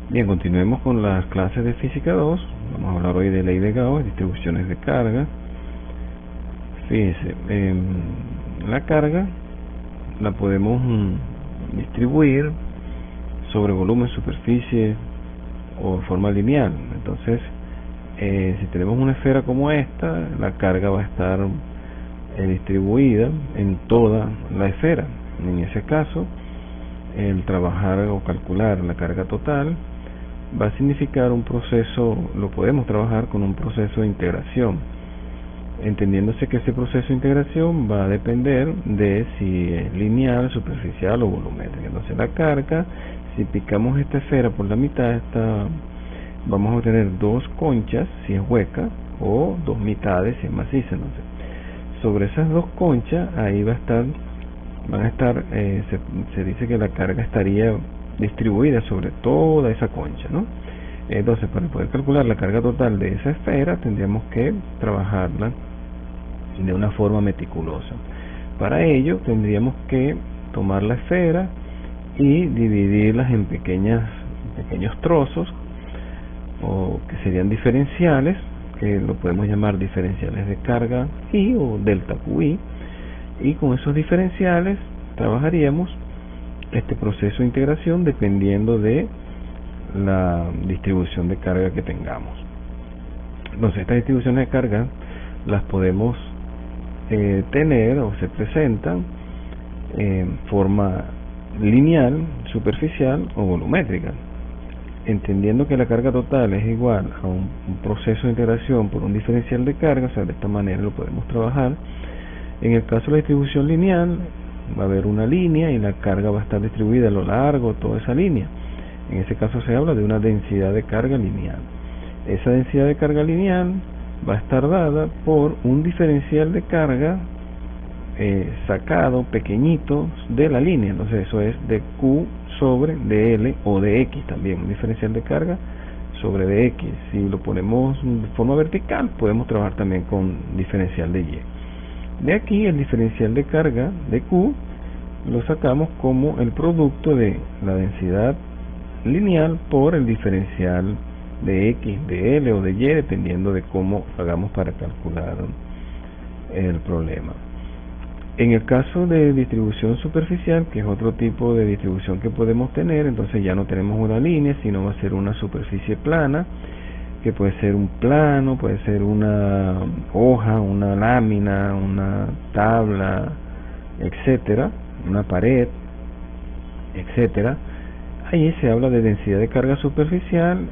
Bien, continuemos con las clases de Física 2. Vamos a hablar hoy de ley de Gauss, distribuciones de carga. Fíjense, la carga la podemos distribuir sobre volumen, superficie o forma lineal. Entonces, si tenemos una esfera como esta, la carga va a estar distribuida en toda la esfera. En ese caso, el trabajar o calcular la carga total va a significar un proceso, lo podemos trabajar con un proceso de integración, entendiéndose que ese proceso de integración va a depender de si es lineal, superficial o volumétrica. Entonces la carga, si picamos esta esfera por la mitad, vamos a obtener dos conchas si es hueca o dos mitades si es maciza. Entonces, sobre esas dos conchas ahí se dice que la carga estaría distribuida sobre toda esa concha, ¿no? Entonces, para poder calcular la carga total de esa esfera, tendríamos que trabajarla de una forma meticulosa. Para ello, tendríamos que tomar la esfera y dividirlas en pequeños trozos, o que serían diferenciales, que lo podemos llamar diferenciales de carga I o delta QI, y con esos diferenciales trabajaríamos este proceso de integración dependiendo de la distribución de carga que tengamos. Entonces, estas distribuciones de carga las podemos tener o se presentan en forma lineal, superficial o volumétrica, entendiendo que la carga total es igual a un proceso de integración por un diferencial de carga. O sea, de esta manera lo podemos trabajar. En el caso de la distribución lineal, va a haber una línea y la carga va a estar distribuida a lo largo de toda esa línea. En ese caso se habla de una densidad de carga lineal. Esa densidad de carga lineal va a estar dada por un diferencial de carga sacado pequeñito de la línea. Entonces eso es de Q sobre dl o de X también, un diferencial de carga sobre dx. Si lo ponemos de forma vertical, podemos trabajar también con diferencial de Y. De aquí el diferencial de carga de Q lo sacamos como el producto de la densidad lineal por el diferencial de X, de L o de Y, dependiendo de cómo hagamos para calcular el problema. En el caso de distribución superficial, que es otro tipo de distribución que podemos tener, entonces ya no tenemos una línea, sino va a ser una superficie plana, que puede ser un plano, puede ser una hoja, una lámina, una tabla, etcétera, una pared, etcétera. Ahí se habla de densidad de carga superficial,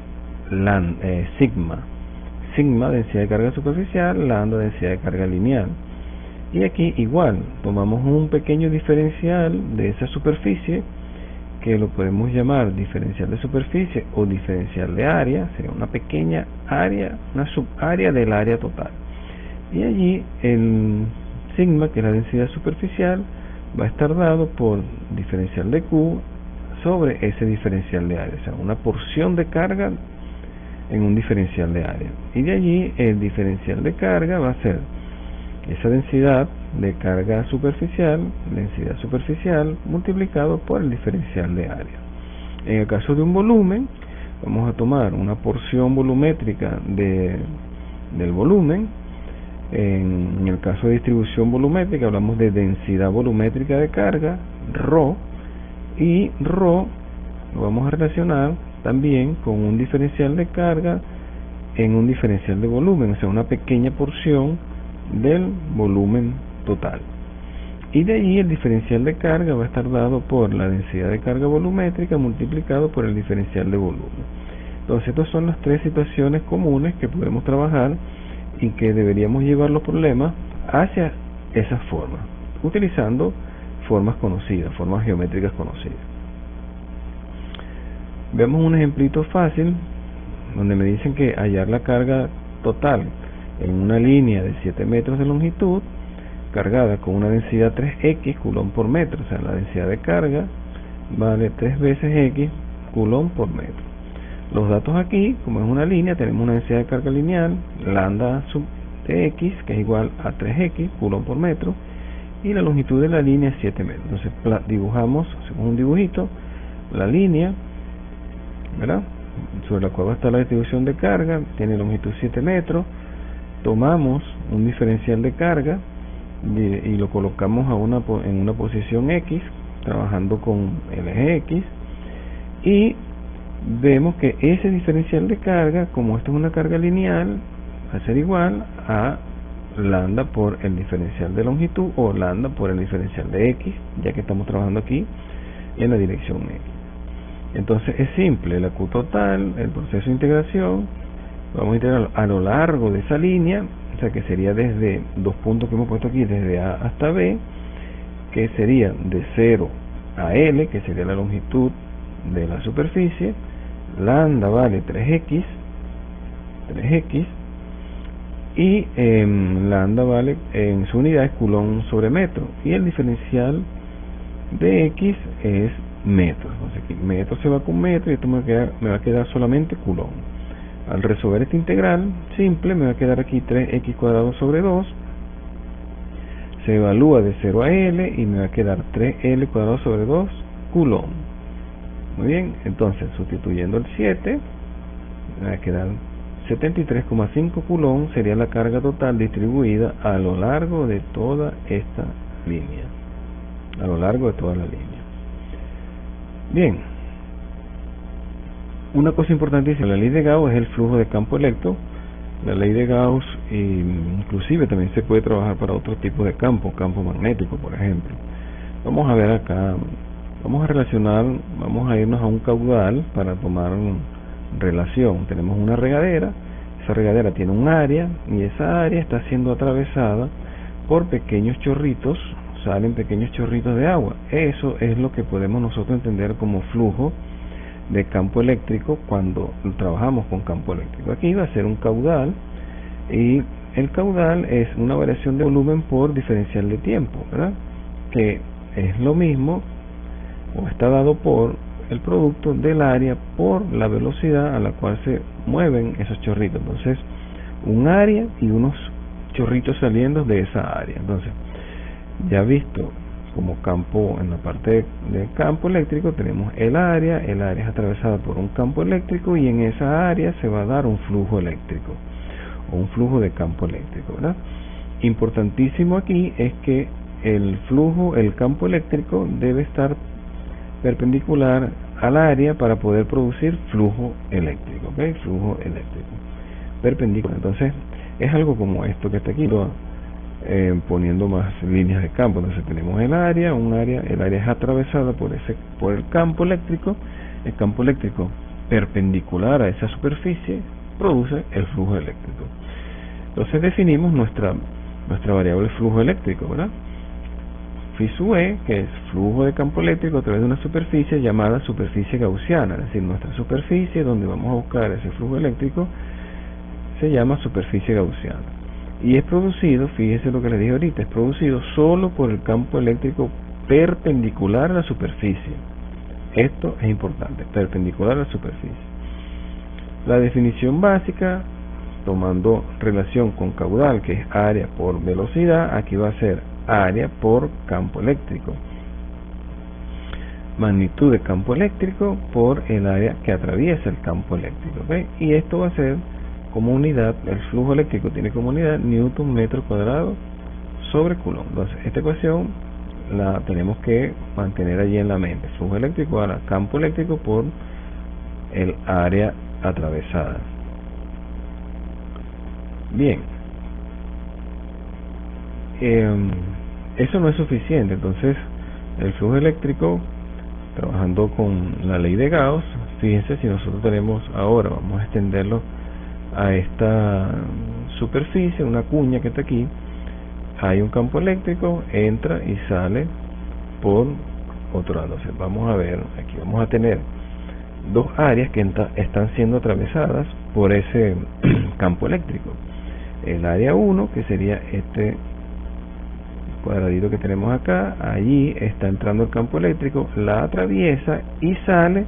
sigma, densidad de carga superficial, lambda, densidad de carga lineal. Y aquí igual, tomamos un pequeño diferencial de esa superficie, que lo podemos llamar diferencial de superficie o diferencial de área. Sería una pequeña área, una subárea del área total. Y allí el sigma, que es la densidad superficial, va a estar dado por diferencial de Q sobre ese diferencial de área, o sea, una porción de carga en un diferencial de área. Y de allí el diferencial de carga va a ser esa densidad de carga superficial, densidad superficial, multiplicado por el diferencial de área. En el caso de un volumen, vamos a tomar una porción volumétrica del volumen. En el caso de distribución volumétrica, hablamos de densidad volumétrica de carga, ρ, y ρ lo vamos a relacionar también con un diferencial de carga en un diferencial de volumen, o sea, una pequeña porción del volumen total. Y de ahí el diferencial de carga va a estar dado por la densidad de carga volumétrica multiplicado por el diferencial de volumen. Entonces, estas son las tres situaciones comunes que podemos trabajar y que deberíamos llevar los problemas hacia esas formas, utilizando formas conocidas, formas geométricas conocidas. Vemos un ejemplito fácil donde me dicen que hallar la carga total en una línea de 7 metros de longitud cargada con una densidad 3x coulomb por metro. O sea, la densidad de carga vale 3 veces x coulomb por metro. Los datos aquí, como es una línea, tenemos una densidad de carga lineal, lambda sub de x, que es igual a 3x coulomb por metro, y la longitud de la línea es 7 metros. Entonces hacemos un dibujito, la línea, ¿verdad? sobre la cual va a estar la distribución de carga, tiene longitud 7 metros. Tomamos un diferencial de carga y lo colocamos en una posición X, trabajando con el eje X, y vemos que ese diferencial de carga, como esto es una carga lineal, va a ser igual a lambda por el diferencial de longitud o lambda por el diferencial de X, ya que estamos trabajando aquí en la dirección X. Entonces es simple, la Q total, el proceso de integración, vamos a integrar a lo largo de esa línea, o sea que sería desde dos puntos que hemos puesto aquí, desde A hasta B, que sería de 0 a L, que sería la longitud de la superficie. Lambda vale 3x, y lambda vale en su unidad es coulomb sobre metro, y el diferencial de x es metro. Entonces aquí metro se va con metro y esto me va a quedar solamente coulomb. Al resolver esta integral simple me va a quedar aquí 3x cuadrado sobre 2, se evalúa de 0 a L y me va a quedar 3L cuadrado sobre 2 coulomb. Muy bien, entonces sustituyendo el 7 me va a quedar 73,5 coulomb, sería la carga total distribuida a lo largo de toda esta línea, a lo largo de toda la línea. Bien, una cosa importantísima, la ley de Gauss es el flujo de campo electro. La ley de Gauss inclusive también se puede trabajar para otro tipo de campo magnético, por ejemplo. Vamos a ver acá, vamos a irnos a un caudal para tomar relación. Tenemos una regadera, esa regadera tiene un área y esa área está siendo atravesada por pequeños chorritos, salen pequeños chorritos de agua. Eso es lo que podemos nosotros entender como flujo de campo eléctrico cuando trabajamos con campo eléctrico. Aquí va a ser un caudal y el caudal es una variación de volumen por diferencial de tiempo, ¿verdad? Que es lo mismo o está dado por el producto del área por la velocidad a la cual se mueven esos chorritos. Entonces un área y unos chorritos saliendo de esa área. Entonces ya visto como campo, en la parte del campo eléctrico tenemos el área es atravesada por un campo eléctrico y en esa área se va a dar un flujo eléctrico o un flujo de campo eléctrico, ¿verdad? Importantísimo aquí es que el campo eléctrico debe estar perpendicular al área para poder producir flujo eléctrico, ¿ok? Flujo eléctrico perpendicular. Entonces es algo como esto que está aquí, poniendo más líneas de campo. Entonces tenemos el área es atravesada por el campo eléctrico. El campo eléctrico perpendicular a esa superficie produce el flujo eléctrico. Entonces definimos nuestra variable flujo eléctrico, ¿verdad? Phi sub E, que es flujo de campo eléctrico a través de una superficie llamada superficie gaussiana, es decir, nuestra superficie donde vamos a buscar ese flujo eléctrico se llama superficie gaussiana. Y es producido, fíjese lo que les dije ahorita, es producido solo por el campo eléctrico perpendicular a la superficie. Esto es importante, perpendicular a la superficie. La definición básica, tomando relación con caudal, que es área por velocidad, aquí va a ser área por campo eléctrico. Magnitud de campo eléctrico por el área que atraviesa el campo eléctrico, ¿okay? Y esto va a ser como unidad, el flujo eléctrico tiene como unidad Newton metro cuadrado sobre Coulomb. Entonces esta ecuación la tenemos que mantener allí en la mente. Flujo eléctrico a campo eléctrico por el área atravesada. Bien, eso no es suficiente. Entonces el flujo eléctrico, trabajando con la ley de Gauss, fíjense, si nosotros tenemos ahora, vamos a extenderlo a esta superficie, una cuña que está aquí, hay un campo eléctrico, entra y sale por otro lado. Entonces vamos a ver, aquí vamos a tener dos áreas que están siendo atravesadas por ese campo eléctrico. El área 1, que sería este cuadradito que tenemos acá, allí está entrando el campo eléctrico, la atraviesa y sale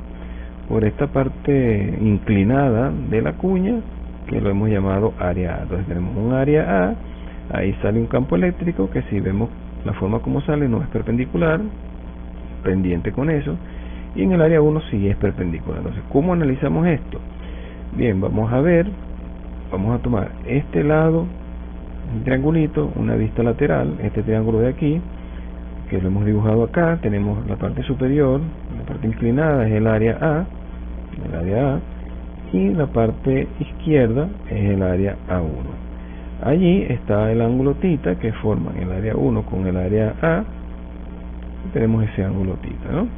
por esta parte inclinada de la cuña, que lo hemos llamado área A. Entonces tenemos un área A, ahí sale un campo eléctrico que, si vemos la forma como sale, no es perpendicular, pendiente con eso, y en el área 1 sí es perpendicular. Entonces, ¿cómo analizamos esto? Bien, vamos a tomar este lado, un triangulito, una vista lateral, este triángulo de aquí, que lo hemos dibujado acá. Tenemos la parte superior, la parte inclinada es el área A, y la parte izquierda es el área A1. Allí está el ángulo θ que forman el área 1 con el área A, y tenemos ese ángulo θ, ¿no?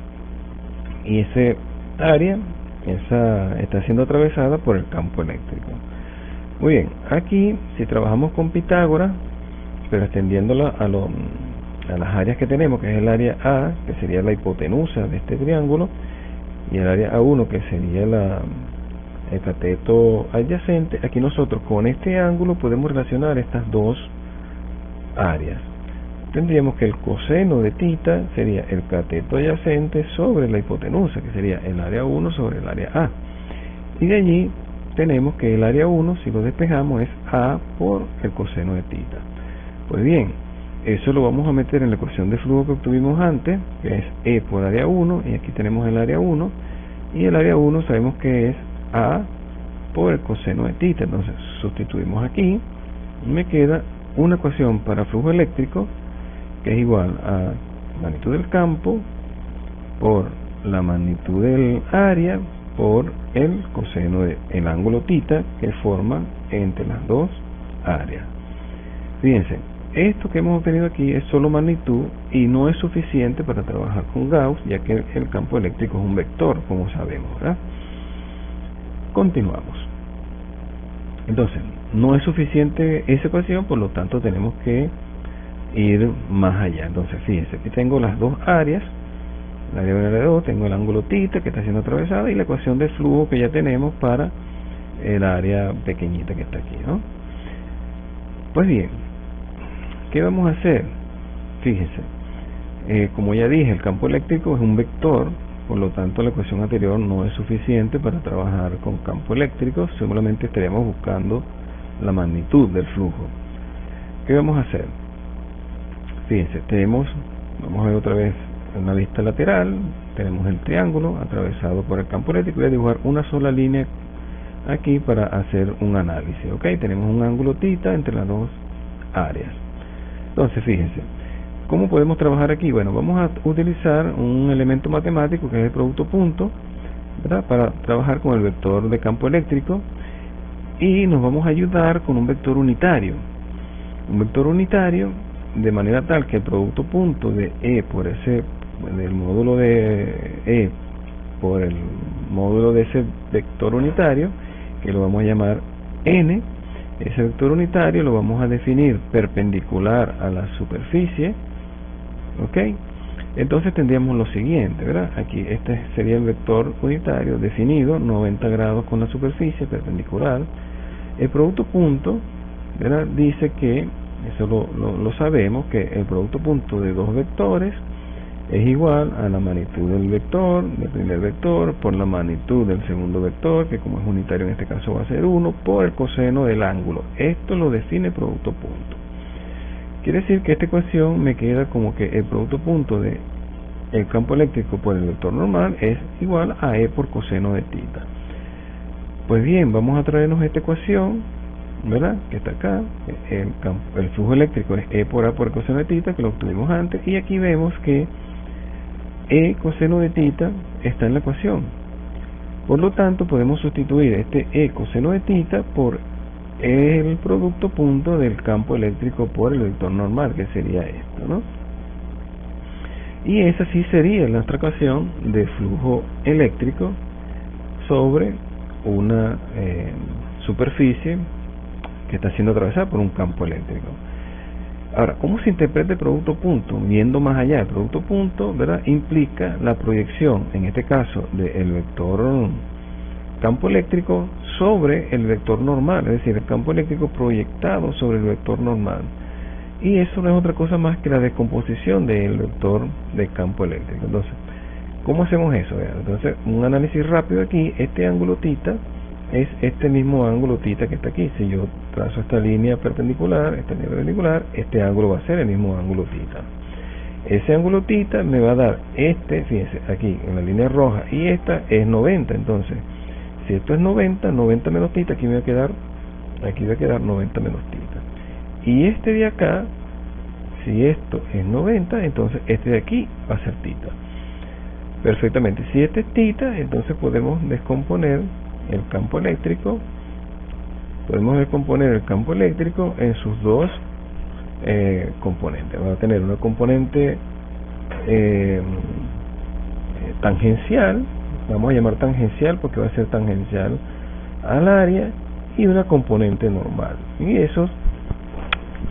Y ese área está siendo atravesada por el campo eléctrico. Muy bien, aquí si trabajamos con Pitágoras, pero extendiéndola a las áreas que tenemos, que es el área A, que sería la hipotenusa de este triángulo, y el área A1, que sería el cateto adyacente, aquí nosotros con este ángulo podemos relacionar estas dos áreas. Tendríamos que el coseno de θ sería el cateto adyacente sobre la hipotenusa, que sería el área 1 sobre el área A. Y de allí tenemos que el área 1, si lo despejamos, es A por el coseno de θ. Pues bien, eso lo vamos a meter en la ecuación de flujo que obtuvimos antes, que es E por área 1, y aquí tenemos el área 1, y el área 1 sabemos que es A por el coseno de θ. Entonces sustituimos aquí, y me queda una ecuación para flujo eléctrico, que es igual a magnitud del campo por la magnitud del área por el coseno del ángulo θ que forma entre las dos áreas. Fíjense, esto que hemos obtenido aquí es solo magnitud y no es suficiente para trabajar con Gauss, ya que el campo eléctrico es un vector, como sabemos, ¿verdad? Continuamos. Entonces, no es suficiente esa ecuación, por lo tanto tenemos que ir más allá. Entonces, fíjense, aquí tengo las dos áreas, el área 1 y el área 2, tengo el ángulo θ que está siendo atravesada y la ecuación de flujo que ya tenemos para el área pequeñita que está aquí, ¿no? Pues bien, ¿qué vamos a hacer? Fíjense, como ya dije, el campo eléctrico es un vector, por lo tanto la ecuación anterior no es suficiente para trabajar con campo eléctrico, simplemente estaríamos buscando la magnitud del flujo. ¿Qué vamos a hacer? Fíjense, vamos a ver otra vez una vista lateral, tenemos el triángulo atravesado por el campo eléctrico. Voy a dibujar una sola línea aquí para hacer un análisis, ¿ok? Tenemos un ángulo θ entre las dos áreas. Entonces, fíjense, ¿cómo podemos trabajar aquí? Bueno, vamos a utilizar un elemento matemático que es el producto punto, ¿verdad? Para trabajar con el vector de campo eléctrico, y nos vamos a ayudar con un vector unitario. Un vector unitario de manera tal que el producto punto de E por del módulo de E por el módulo de ese vector unitario, que lo vamos a llamar N, ese vector unitario lo vamos a definir perpendicular a la superficie, ¿ok? Entonces tendríamos lo siguiente, ¿verdad? Aquí este sería el vector unitario definido 90 grados con la superficie perpendicular. El producto punto, ¿verdad? Dice que, eso lo sabemos, que el producto punto de dos vectores es igual a la magnitud del vector, del primer vector, por la magnitud del segundo vector, que como es unitario en este caso va a ser 1, por el coseno del ángulo. Esto lo define producto punto. Quiere decir que esta ecuación me queda como que el producto punto de el campo eléctrico por el vector normal es igual a E por coseno de θ. Pues bien, vamos a traernos esta ecuación, ¿verdad? Que está acá. El flujo eléctrico es E por A por coseno de θ, que lo obtuvimos antes, y aquí vemos que E coseno de θ está en la ecuación. Por lo tanto, podemos sustituir este E coseno de θ por el producto punto del campo eléctrico por el vector normal, que sería esto, ¿no? Y esa sí sería nuestra ecuación de flujo eléctrico sobre una superficie que está siendo atravesada por un campo eléctrico. Ahora, ¿cómo se interpreta el producto punto? Viendo más allá, el producto punto, ¿verdad?, implica la proyección, en este caso, del vector campo eléctrico sobre el vector normal, es decir, el campo eléctrico proyectado sobre el vector normal. Y eso no es otra cosa más que la descomposición del vector de campo eléctrico. Entonces, ¿cómo hacemos eso? Entonces, un análisis rápido aquí, este ángulo θ es este mismo ángulo θ que está aquí. Si yo trazo esta línea perpendicular, este ángulo va a ser el mismo ángulo θ. ese ángulo θ me va a dar fíjense, aquí en la línea roja, y esta es 90. Entonces, si esto es 90 menos θ, aquí va a quedar 90 menos θ. Y este de acá, si esto es 90, entonces este de aquí va a ser θ. Perfectamente. Si este es θ, entonces podemos descomponer el campo eléctrico. En sus dos componentes. Va a tener una componente tangencial, vamos a llamar tangencial porque va a ser tangencial al área, y una componente normal. Y eso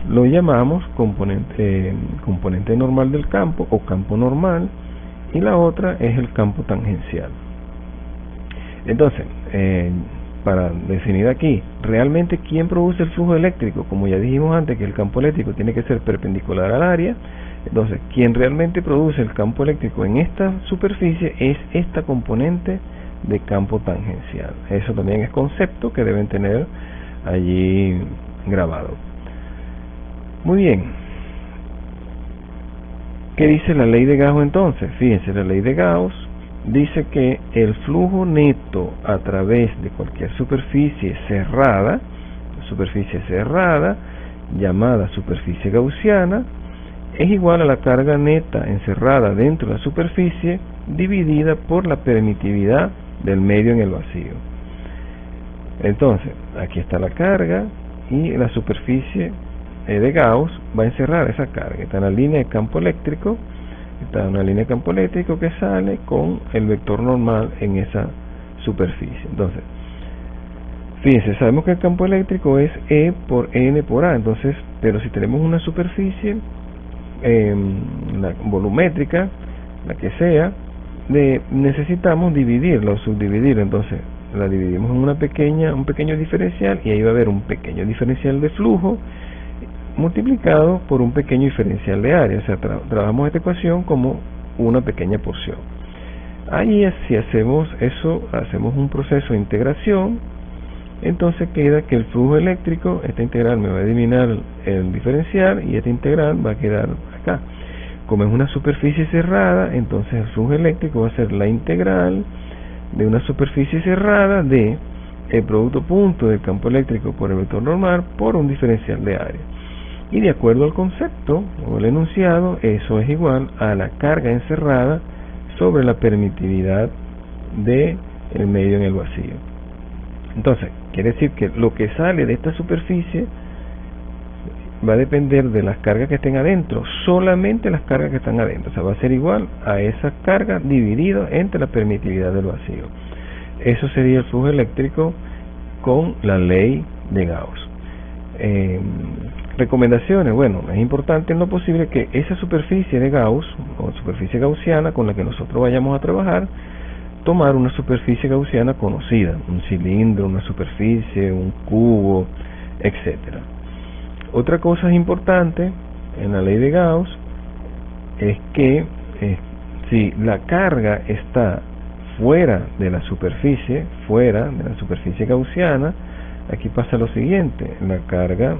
lo llamamos componente normal del campo o campo normal, y la otra es el campo tangencial. Entonces, para definir aquí, realmente ¿quién produce el flujo eléctrico? Como ya dijimos antes que el campo eléctrico tiene que ser perpendicular al área, entonces quien realmente produce el campo eléctrico en esta superficie es esta componente de campo tangencial. Eso también es concepto que deben tener allí grabado. Muy bien. ¿Qué dice la ley de Gauss entonces? Fíjense, la ley de Gauss dice que el flujo neto a través de cualquier superficie cerrada llamada superficie gaussiana, es igual a la carga neta encerrada dentro de la superficie dividida por la permitividad del medio en el vacío. Entonces, aquí está la carga, y la superficie de Gauss va a encerrar esa carga. Está en la línea de campo eléctrico, que sale con el vector normal en esa superficie. Entonces, fíjense, sabemos que el campo eléctrico es E por N por A. Entonces, pero si tenemos una superficie la volumétrica, la que sea, necesitamos dividirla o subdividirla. Entonces la dividimos en un pequeño diferencial, y ahí va a haber un pequeño diferencial de flujo multiplicado por un pequeño diferencial de área. O sea, trabajamos esta ecuación como una pequeña porción. Ahí, si hacemos eso, hacemos un proceso de integración, entonces queda que el flujo eléctrico, esta integral me va a eliminar el diferencial, y esta integral va a quedar acá. Como es una superficie cerrada, entonces el flujo eléctrico va a ser la integral de una superficie cerrada de el producto punto del campo eléctrico por el vector normal por un diferencial de área. Y de acuerdo al concepto o el enunciado, eso es igual a la carga encerrada sobre la permitividad del medio en el vacío. Entonces, quiere decir que lo que sale de esta superficie va a depender de las cargas que estén adentro, solamente las cargas que están adentro. O sea, va a ser igual a esa carga dividido entre la permitividad del vacío. Eso sería el flujo eléctrico con la ley de Gauss. Recomendaciones. Bueno, es importante en lo posible que esa superficie de Gauss o superficie gaussiana con la que nosotros vayamos a trabajar, tomar una superficie gaussiana conocida, un cilindro, una superficie, un cubo, etcétera. Otra cosa importante en la ley de Gauss es que si la carga está fuera de la superficie gaussiana, aquí pasa lo siguiente: la carga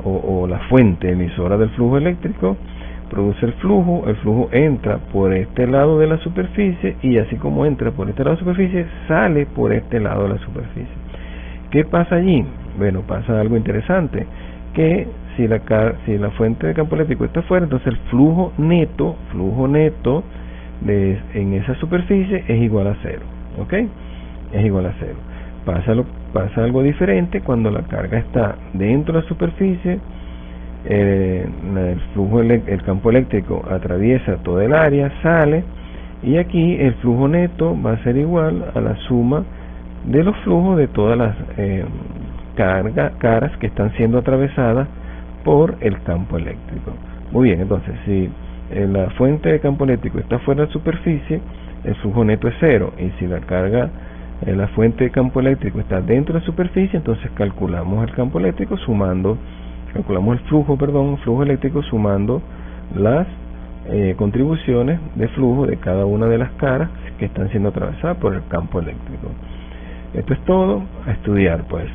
o la fuente emisora del flujo eléctrico produce el flujo entra por este lado de la superficie, y así como entra por este lado de la superficie, sale por este lado de la superficie. ¿Qué pasa allí? Bueno, pasa algo interesante, que si la fuente de campo eléctrico está fuera, entonces el flujo neto en esa superficie es igual a cero, ¿ok? Es igual a cero. Pasa algo diferente cuando la carga está dentro de la superficie. El campo eléctrico atraviesa toda el área, sale, y aquí el flujo neto va a ser igual a la suma de los flujos de todas las caras que están siendo atravesadas por el campo eléctrico. Muy bien, entonces si la fuente de campo eléctrico está fuera de la superficie, el flujo neto es cero, y si la fuente de campo eléctrico está dentro de la superficie, entonces calculamos el flujo eléctrico sumando las contribuciones de flujo de cada una de las caras que están siendo atravesadas por el campo eléctrico. Esto es todo, a estudiar pues.